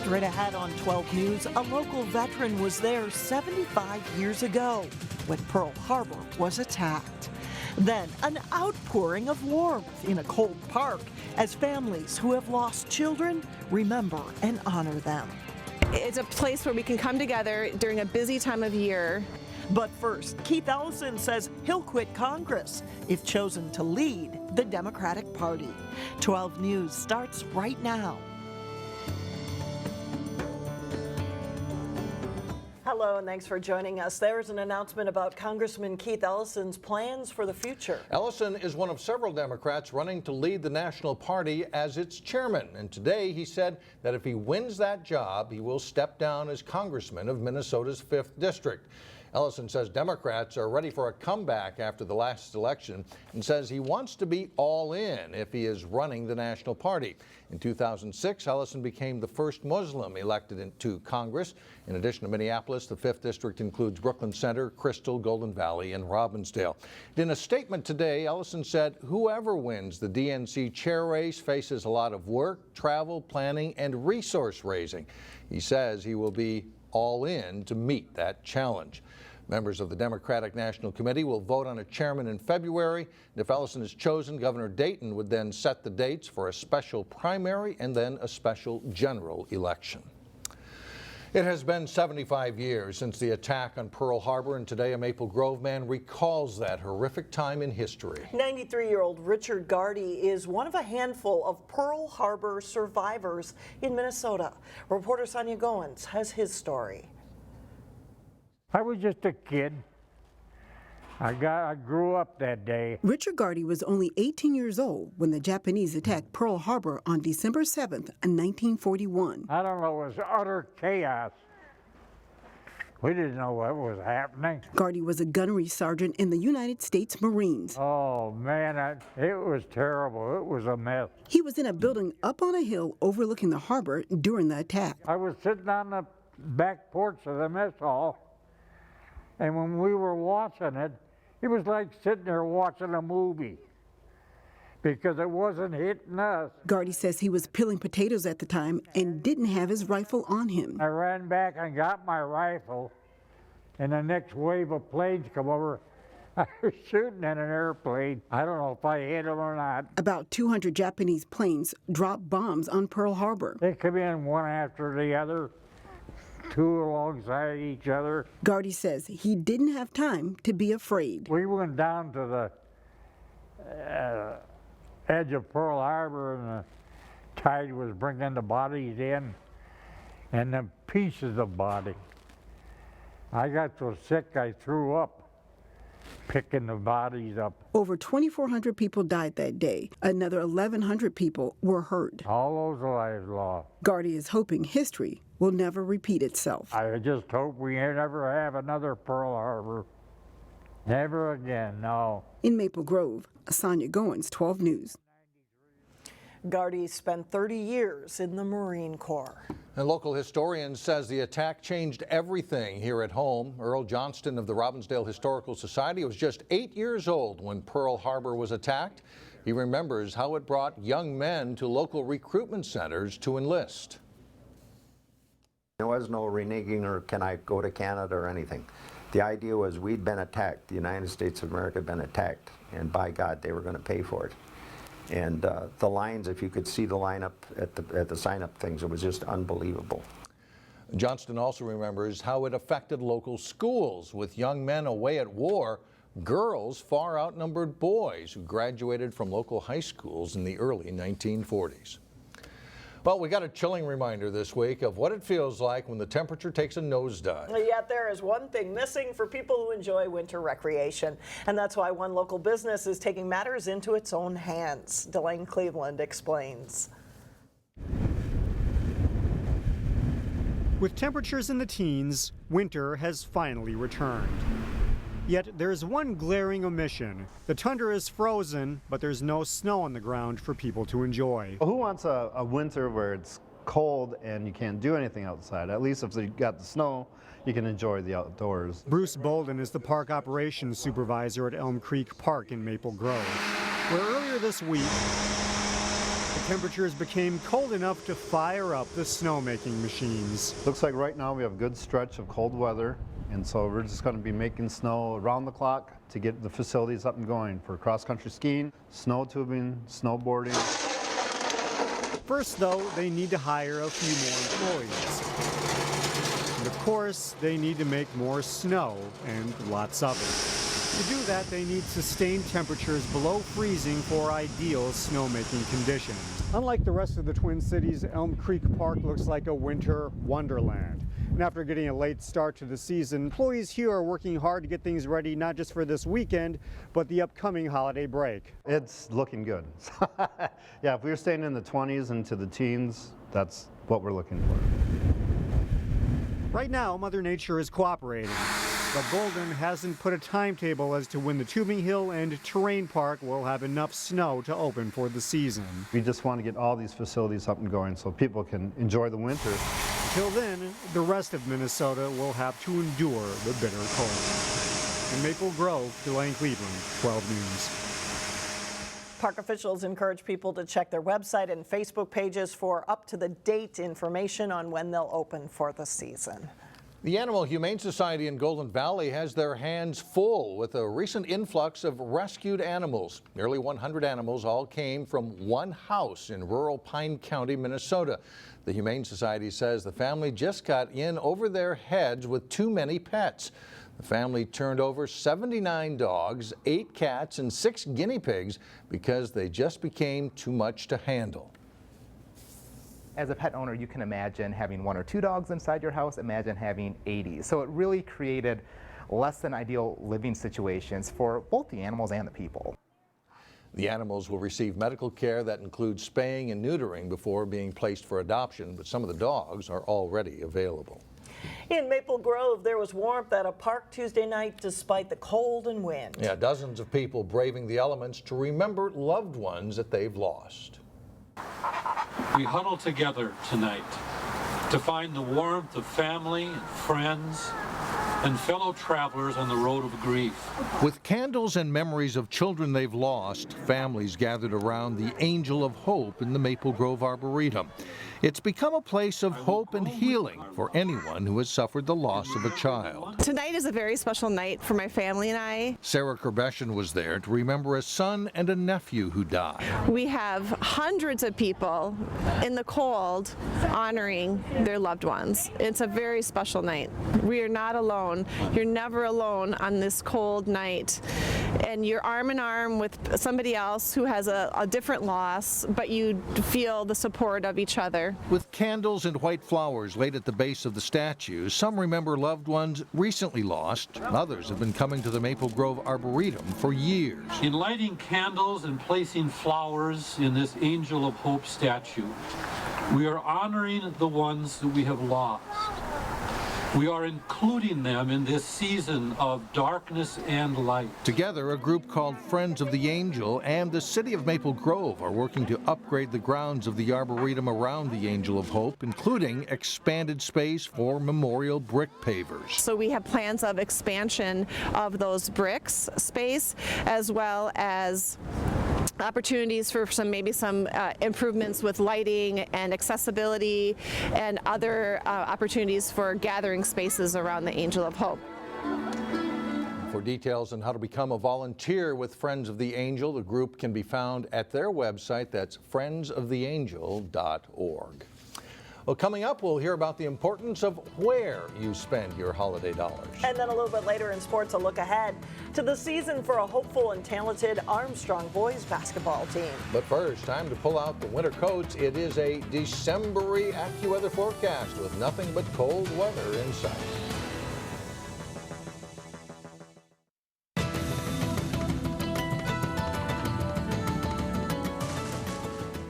Straight ahead on 12 News, a local veteran was there 75 years ago when Pearl Harbor was attacked. Then an outpouring of warmth in a cold park as families who have lost children remember and honor them. It's a place where we can come together during a busy time of year. But first, Keith Ellison says he'll quit Congress if chosen to lead the Democratic Party. 12 News starts right now. Hello, and thanks for joining us. There's an announcement about Congressman Keith Ellison's plans for the future. Ellison is one of several Democrats running to lead the national party as its chairman. And today he said that if he wins that job, he will step down as congressman of Minnesota's 5th District. Ellison says Democrats are ready for a comeback after the last election and says he wants to be all in if he is running the national party. In 2006, Ellison became the first Muslim elected into Congress. In addition to Minneapolis, the 5th District includes Brooklyn Center, Crystal, Golden Valley, and Robbinsdale. In a statement today, Ellison said whoever wins the DNC chair race faces a lot of work, travel, planning, and resource raising. He says he will be all in to meet that challenge. Members of the Democratic National Committee will vote on a chairman in February. And if Ellison is chosen, Governor Dayton would then set the dates for a special primary and then a special general election. It has been 75 years since the attack on Pearl Harbor, and today a Maple Grove man recalls that horrific time in history. 93-year-old Richard Gardy is one of a handful of Pearl Harbor survivors in Minnesota. Reporter Sonia Goins has his story. I was just a kid. I grew up that day. Richard Gardy was only 18 years old when the Japanese attacked Pearl Harbor on December 7th, 1941. I don't know, it was utter chaos. We didn't know what was happening. Gardy was a gunnery sergeant in the United States Marines. Oh man, it was terrible. It was a mess. He was in a building up on a hill overlooking the harbor during the attack. I was sitting on the back porch of the mess hall, and when we were watching it, it was like sitting there watching a movie because it wasn't hitting us. Gardy says he was peeling potatoes at the time and didn't have his rifle on him. I ran back and got my rifle, and the next wave of planes come over. I was shooting at an airplane. I don't know if I hit them or not. About 200 Japanese planes dropped bombs on Pearl Harbor. They come in one after the other, two alongside each other. Gardy says he didn't have time to be afraid. We went down to the edge of Pearl Harbor, and the tide was bringing the bodies in, and the pieces of body. I got so sick I threw up picking the bodies up. Over 2,400 people died that day. Another 1,100 people were hurt. All those lives lost. Gardy is hoping history will never repeat itself. I just hope we never have another Pearl Harbor. Never again, no. In Maple Grove, Sonia Goins, 12 News. Gardy spent 30 years in the Marine Corps. A local historian says the attack changed everything here at home. Earl Johnston of the Robbinsdale Historical Society was just 8 years old when Pearl Harbor was attacked. He remembers how it brought young men to local recruitment centers to enlist. There was no reneging or can I go to Canada or anything. The idea was we'd been attacked. The United States of America had been attacked, and by God, they were going to pay for it. And the lines, if you could see the lineup at the sign-up things, it was just unbelievable. Johnston also remembers how it affected local schools. With young men away at war, girls far outnumbered boys who graduated from local high schools in the early 1940s. Well, we got a chilling reminder this week of what it feels like when the temperature takes a nosedive. Yet there is one thing missing for people who enjoy winter recreation, and that's why one local business is taking matters into its own hands. Delane Cleveland explains. With temperatures in the teens, winter has finally returned. Yet there's one glaring omission. The tundra is frozen, but there's no snow on the ground for people to enjoy. Who wants a winter where it's cold and you can't do anything outside? At least if you got the snow, you can enjoy the outdoors. Bruce Bolden is the park operations supervisor at Elm Creek Park in Maple Grove, where earlier this week, the temperatures became cold enough to fire up the snowmaking machines. Looks like right now we have a good stretch of cold weather, and so we're just going to be making snow around the clock to get the facilities up and going for cross-country skiing, snow tubing, snowboarding. First, though, they need to hire a few more employees. And of course, they need to make more snow, and lots of it. To do that, they need sustained temperatures below freezing for ideal snowmaking conditions. Unlike the rest of the Twin Cities, Elm Creek Park looks like a winter wonderland. And after getting a late start to the season, employees here are working hard to get things ready not just for this weekend, but the upcoming holiday break. It's looking good. Yeah, if we were staying in the 20s into the teens, that's what we're looking for. Right now, Mother Nature is cooperating, but Golden hasn't put a timetable as to when the Tubing Hill and Terrain Park will have enough snow to open for the season. We just want to get all these facilities up and going so people can enjoy the winter. Until then, the rest of Minnesota will have to endure the bitter cold. In Maple Grove, Delane Cleveland, 12 News. Park officials encourage people to check their website and Facebook pages for up-to-the-date information on when they'll open for the season. The Animal Humane Society in Golden Valley has their hands full with a recent influx of rescued animals. Nearly 100 animals all came from one house in rural Pine County, Minnesota. The Humane Society says the family just got in over their heads with too many pets. The family turned over 79 dogs, 8 cats, and 6 guinea pigs because they just became too much to handle. As a pet owner, you can imagine having 1 or 2 dogs inside your house, imagine having 80. So it really created less than ideal living situations for both the animals and the people. The animals will receive medical care that includes spaying and neutering before being placed for adoption, but some of the dogs are already available. In Maple Grove, there was warmth at a park Tuesday night despite the cold and wind. Yeah, dozens of people braving the elements to remember loved ones that they've lost. We huddle together tonight to find the warmth of family and friends and fellow travelers on the road of grief. With candles and memories of children they've lost, families gathered around the Angel of Hope in the Maple Grove Arboretum. It's become a place of hope and healing for anyone who has suffered the loss of a child. Tonight is a very special night for my family and I. Sarah Kerbeshian was there to remember a son and a nephew who died. We have hundreds of people in the cold honoring their loved ones. It's a very special night. We are not alone. You're never alone on this cold night. And you're arm in arm with somebody else who has a different loss, but you feel the support of each other. With candles and white flowers laid at the base of the statue, some remember loved ones recently lost. Others have been coming to the Maple Grove Arboretum for years. In lighting candles and placing flowers in this Angel of Hope statue, we are honoring the ones that we have lost. We are including them in this season of darkness and light. Together, a group called Friends of the Angel and the City of Maple Grove are working to upgrade the grounds of the Arboretum around the Angel of Hope, including expanded space for memorial brick pavers. So we have plans of expansion of those bricks space, as well as opportunities for maybe some improvements with lighting and accessibility and other opportunities for gathering spaces around the Angel of Hope. For details on how to become a volunteer with Friends of the Angel, the group can be found at their website. That's friendsoftheangel.org. Well, coming up, we'll hear about the importance of where you spend your holiday dollars. And then a little bit later in sports, a look ahead to the season for a hopeful and talented Armstrong boys basketball team. But first, time to pull out the winter coats. It is a December-y AccuWeather forecast with nothing but cold weather in sight.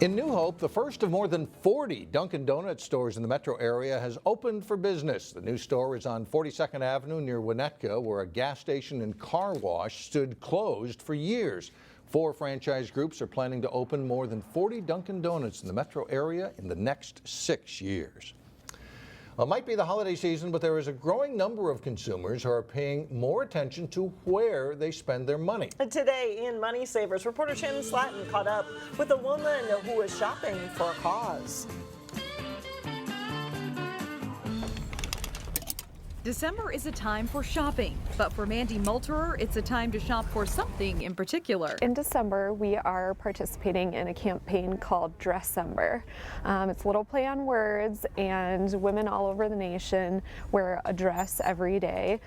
In New Hope, the first of more than 40 Dunkin' Donuts stores in the metro area has opened for business. The new store is on 42nd Avenue near Winnetka, where a gas station and car wash stood closed for years. 4 franchise groups are planning to open more than 40 Dunkin' Donuts in the metro area in the next 6 years. Well, it might be the holiday season, but there is a growing number of consumers who are paying more attention to where they spend their money. Today in Money Savers, reporter Shannon Slatton caught up with a woman who is shopping for a cause. December is a time for shopping, but for Mandy Multerer, it's a time to shop for something in particular. In December, we are participating in a campaign called Dresscember. It's a little play on words, and women all over the nation wear a dress every day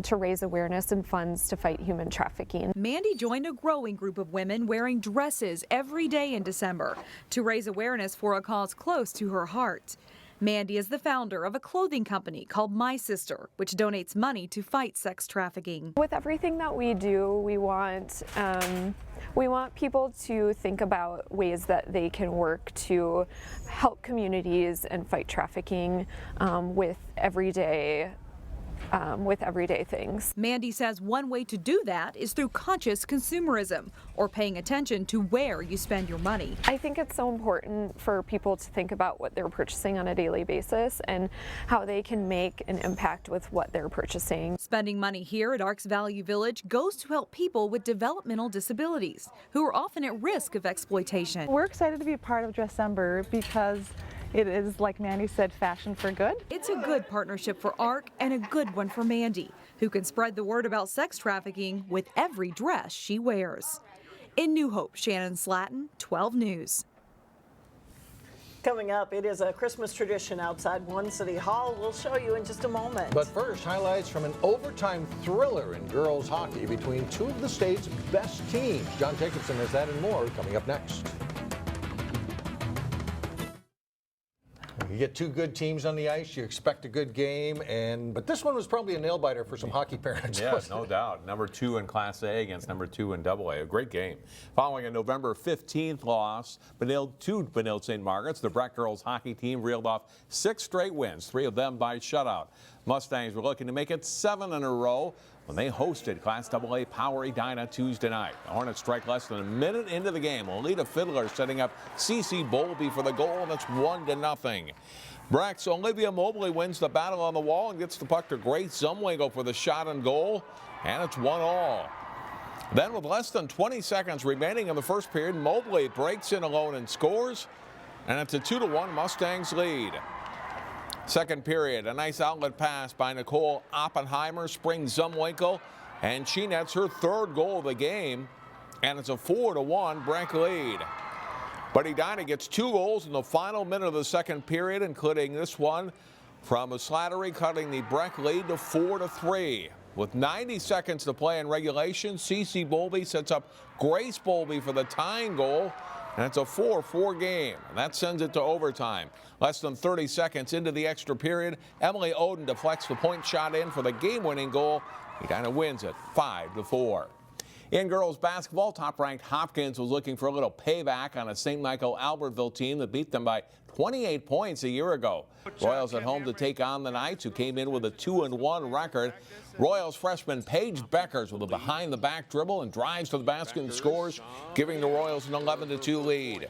to raise awareness and funds to fight human trafficking. Mandy joined a growing group of women wearing dresses every day in December to raise awareness for a cause close to her heart. Mandy is the founder of a clothing company called My Sister, which donates money to fight sex trafficking. With everything that we do, we want people to think about ways that they can work to help communities and fight trafficking with everyday things. Mandy says one way to do that is through conscious consumerism, or paying attention to where you spend your money. I think it's so important for people to think about what they're purchasing on a daily basis and how they can make an impact with what they're purchasing. Spending money here at Arks Value Village goes to help people with developmental disabilities who are often at risk of exploitation. We're excited to be a part of Dresscember because it is, like Mandy said, fashion for good. It's a good partnership for ARC and a good one for Mandy, who can spread the word about sex trafficking with every dress she wears. In New Hope, Shannon Slatton, 12 News. Coming up, it is a Christmas tradition outside One City Hall. We'll show you in just a moment. But first, highlights from an overtime thriller in girls hockey between two of the state's best teams. John Jacobson has that and more coming up next. You get two good teams on the ice, you expect a good game, but this one was probably a nail-biter for some hockey parents. Yes, no doubt. Number 2 in Class A against number 2 in AA. A great game. Following a November 15th loss to Benilde St. Margaret's, the Breck girls hockey team reeled off 6 straight wins, 3 of them by shutout. Mustangs were looking to make it 7 in a row when they hosted Class AA Power Edina Tuesday night. The Hornets strike less than a minute into the game. Alita Fiddler setting up C.C. Bowlby for the goal, and it's 1-0. Breck's Olivia Mobley wins the battle on the wall and gets the puck to Grace Zumwinkel for the shot and goal, and it's 1-1. Then with less than 20 seconds remaining in the first period, Mobley breaks in alone and scores, and it's a 2-1 Mustangs lead. Second period, a nice outlet pass by Nicole Oppenheimer springs Zumwinkel, and she nets her 3rd goal of the game, and it's a 4-1 Breck lead. But Edina gets 2 goals in the final minute of the second period, including this one from Slattery, cutting the Breck lead to 4-3. With 90 seconds to play in regulation, C.C. Bowlby sets up Grace Bowlby for the tying goal, and it's a 4-4 game, and that sends it to overtime. Less than 30 seconds into the extra period, Emily Oden deflects the point shot in for the game-winning goal. Edina wins it 5-4. In girls basketball, top-ranked Hopkins was looking for a little payback on a St. Michael Albertville team that beat them by 28 points a year ago. Royals at home to take on the Knights, who came in with a 2-1 record. Royals freshman Paige Beckers with a behind-the-back dribble and drives to the basket and scores, giving the Royals an 11-2 lead.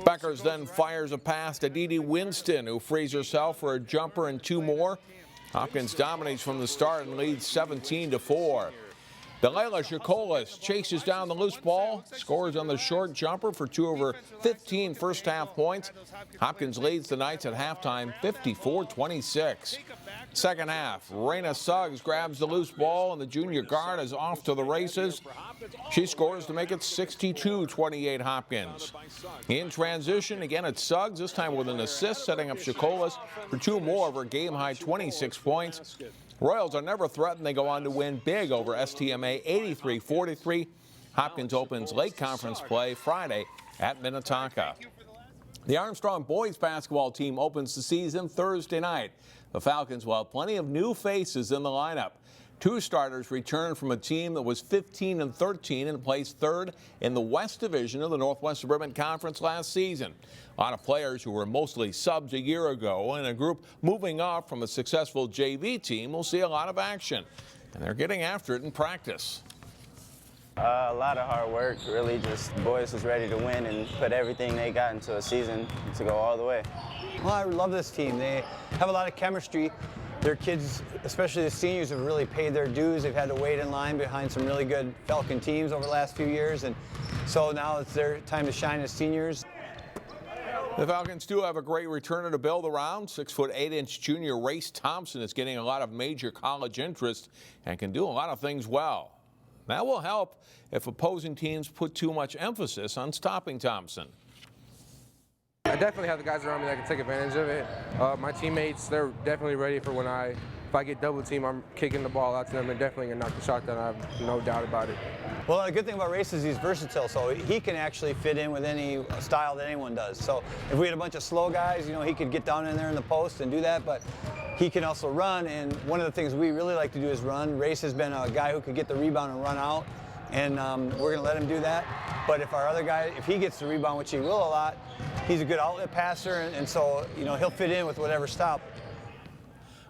Beckers then fires a pass to Dee Dee Winston, who frees herself for a jumper and 2 more. Hopkins dominates from the start and leads 17-4. Delayla Shakolis chases down the loose ball, scores on the short jumper for 2 of her 15 first-half points. Hopkins leads the Knights at halftime 54-26. Second half, Raina Suggs grabs the loose ball, and the junior guard is off to the races. She scores to make it 62-28 Hopkins. In transition, again it's Suggs, this time with an assist, setting up Shakolis for 2 more of her game-high 26 points. Royals are never threatened. They go on to win big over STMA 83-43. Hopkins opens late conference play Friday at Minnetonka. The Armstrong boys basketball team opens the season Thursday night. The Falcons will have plenty of new faces in the lineup. 2 starters return from a team that was 15-13 and placed 3rd in the West Division of the Northwest Suburban Conference last season. A lot of players who were mostly subs a year ago, and a group moving up from a successful JV team will see a lot of action, and they're getting after it in practice. A lot of hard work, really. Just boys was ready to win and put everything they got into a season to go all the way. Well, I love this team. They have a lot of chemistry. Their kids, especially the seniors, have really paid their dues. They've had to wait in line behind some really good Falcon teams over the last few years, and so now it's their time to shine as seniors. The Falcons do have a great returner to build around. 6'8" junior Race Thompson is getting a lot of major college interest and can do a lot of things well. That will help if opposing teams put too much emphasis on stopping Thompson. I definitely have the guys around me that can take advantage of it. My teammates, they're definitely ready for if I get double team, I'm kicking the ball out to them. They're definitely going to knock the shot down. I have no doubt about it. Well, the good thing about Race is he's versatile, so he can actually fit in with any style that anyone does. So if we had a bunch of slow guys, he could get down in there in the post and do that, but he can also run, and one of the things we really like to do is run. Race has been a guy who could get the rebound and run out, and we're going to let him do that. But if our other guy, if he gets the rebound, which he will a lot, he's a good outlet passer, and so he'll fit in with whatever style.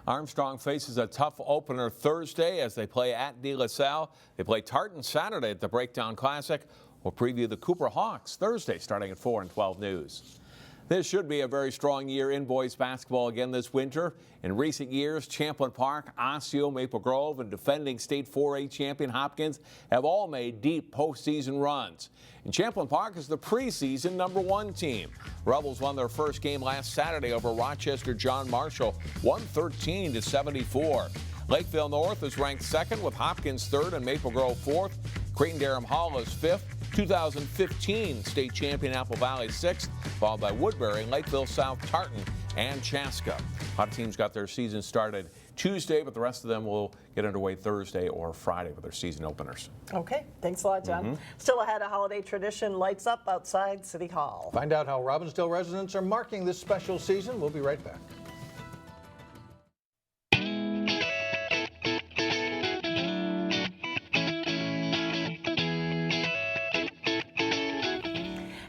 Armstrong faces a tough opener Thursday as they play at De La Salle. They play Tartan Saturday at the Breakdown Classic. We'll preview the Cooper Hawks Thursday starting at 4 and 12 News. This should be a very strong year in boys basketball again this winter. In recent years, Champlin Park, Osseo, Maple Grove, and defending state 4A champion Hopkins have all made deep postseason runs. And Champlin Park is the preseason #1 team. Rebels won their first game last Saturday over Rochester John Marshall, 113-74. Lakeville North is ranked 2nd with Hopkins 3rd and Maple Grove 4th. Creighton-Durham Hall is 5th. 2015 state champion Apple Valley 6th, followed by Woodbury, Lakeville South, Tartan, and Chaska. A lot of teams got their season started Tuesday, but the rest of them will get underway Thursday or Friday with their season openers. Okay, thanks a lot, John. Still ahead, a holiday tradition lights up outside City Hall. Find out how Robbinsdale residents are marking this special season. We'll be right back.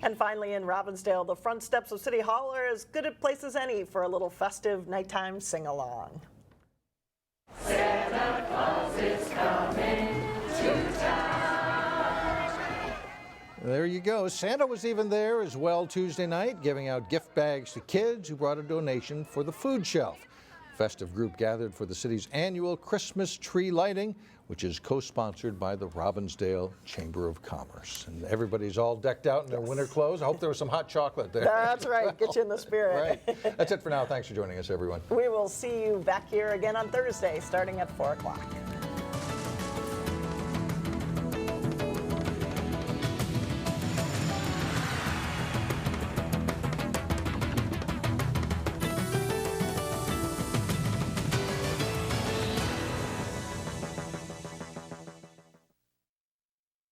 And finally in Robbinsdale, the front steps of City Hall are as good a place as any for a little festive nighttime sing-along. Santa Claus is coming to town. There you go. Santa was even there as well Tuesday night, giving out gift bags to kids who brought a donation for the food shelf. The festive group gathered for the city's annual Christmas tree lighting, which is co-sponsored by the Robbinsdale Chamber of Commerce. And everybody's all decked out in their winter clothes. I hope there was some hot chocolate there. That's right. Get you in the spirit. Right. That's it for now. Thanks for joining us, everyone. We will see you back here again on Thursday, starting at 4 o'clock.